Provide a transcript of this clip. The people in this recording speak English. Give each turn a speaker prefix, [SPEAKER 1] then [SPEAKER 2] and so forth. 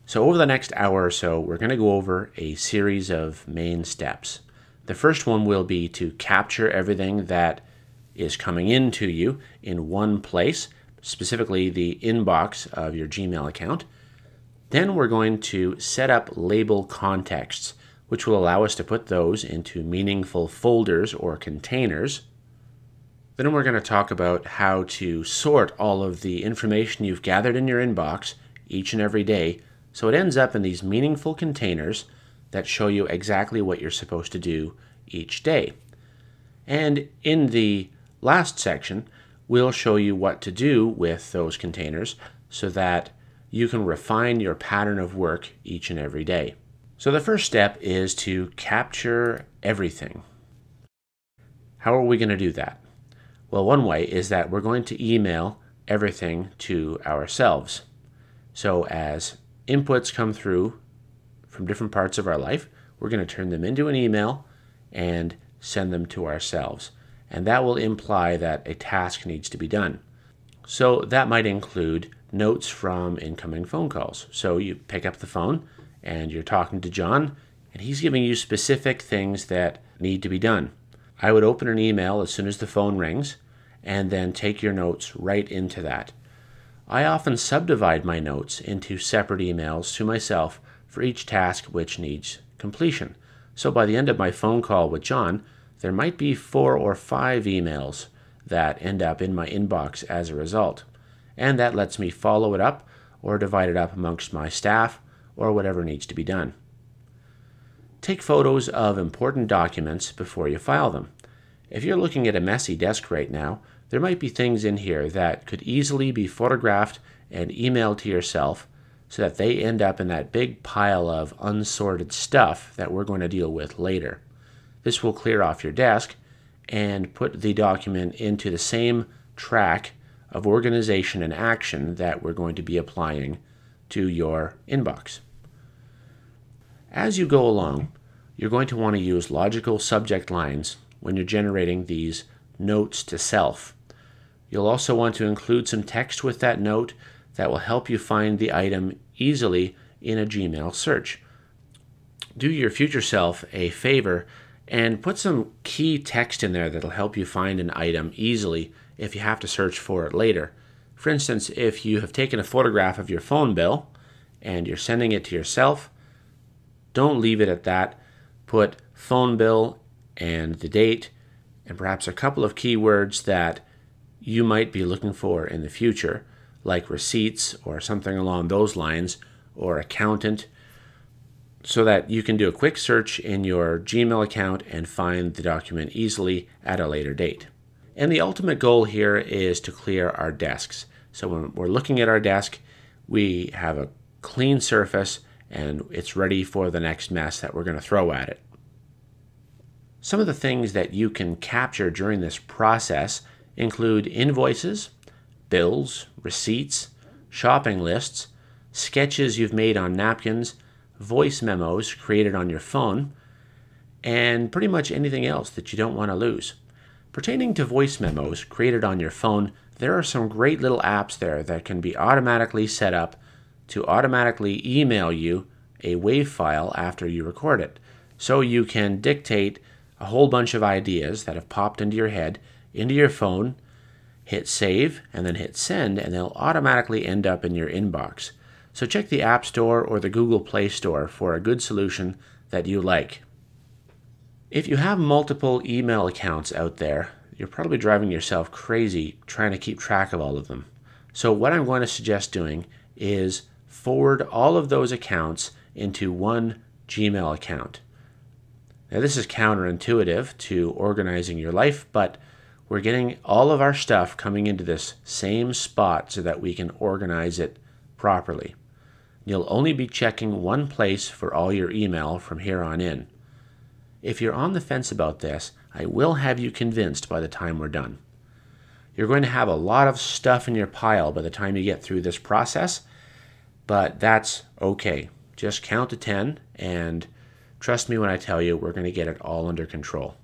[SPEAKER 1] So over the next hour or so, we're going to go over a series of main steps. The first one will be to capture everything that is coming into you in one place, specifically the inbox of your Gmail account. Then we're going to set up label contexts, which will allow us to put those into meaningful folders or containers. Then we're going to talk about how to sort all of the information you've gathered in your inbox each and every day so it ends up in these meaningful containers that show you exactly what you're supposed to do each day. And in the last section, we'll show you what to do with those containers so that you can refine your pattern of work each and every day. So the first step is to capture everything. How are we going to do that? Well, one way is that we're going to email everything to ourselves. So as inputs come through from different parts of our life, we're going to turn them into an email and send them to ourselves. And that will imply that a task needs to be done. So that might include notes from incoming phone calls. So you pick up the phone and you're talking to John, and he's giving you specific things that need to be done. I would open an email as soon as the phone rings and then take your notes right into that. I often subdivide my notes into separate emails to myself for each task which needs completion. So by the end of my phone call with John, there might be 4 or 5 emails that end up in my inbox as a result. And that lets me follow it up or divide it up amongst my staff or whatever needs to be done. Take photos of important documents before you file them. If you're looking at a messy desk right now, there might be things in here that could easily be photographed and emailed to yourself so that they end up in that big pile of unsorted stuff that we're going to deal with later. This will clear off your desk and put the document into the same track of organization and action that we're going to be applying to your inbox. As you go along, you're going to want to use logical subject lines when you're generating these notes to self. You'll also want to include some text with that note that will help you find the item easily in a Gmail search. Do your future self a favor and put some key text in there that'll help you find an item easily if you have to search for it later. For instance, if you have taken a photograph of your phone bill and you're sending it to yourself, don't leave it at that. Put phone bill and the date and perhaps a couple of keywords that you might be looking for in the future, like receipts or something along those lines, or accountant, so that you can do a quick search in your Gmail account and find the document easily at a later date. And the ultimate goal here is to clear our desks. So when we're looking at our desk, we have a clean surface and it's ready for the next mess that we're going to throw at it. Some of the things that you can capture during this process include invoices, bills, receipts, shopping lists, sketches you've made on napkins, voice memos created on your phone, and pretty much anything else that you don't want to lose. Pertaining to voice memos created on your phone, there are some great little apps there that can be automatically set up to automatically email you a WAV file after you record it. So you can dictate a whole bunch of ideas that have popped into your head into your phone, hit save, and then hit send, and they'll automatically end up in your inbox. So check the App Store or the Google Play Store for a good solution that you like. If you have multiple email accounts out there, you're probably driving yourself crazy trying to keep track of all of them. So what I'm going to suggest doing is forward all of those accounts into one Gmail account. Now this is counterintuitive to organizing your life, but we're getting all of our stuff coming into this same spot so that we can organize it properly. You'll only be checking one place for all your email from here on in. If you're on the fence about this, I will have you convinced by the time we're done. You're going to have a lot of stuff in your pile by the time you get through this process, but that's okay. Just count to 10 and trust me when I tell you we're going to get it all under control.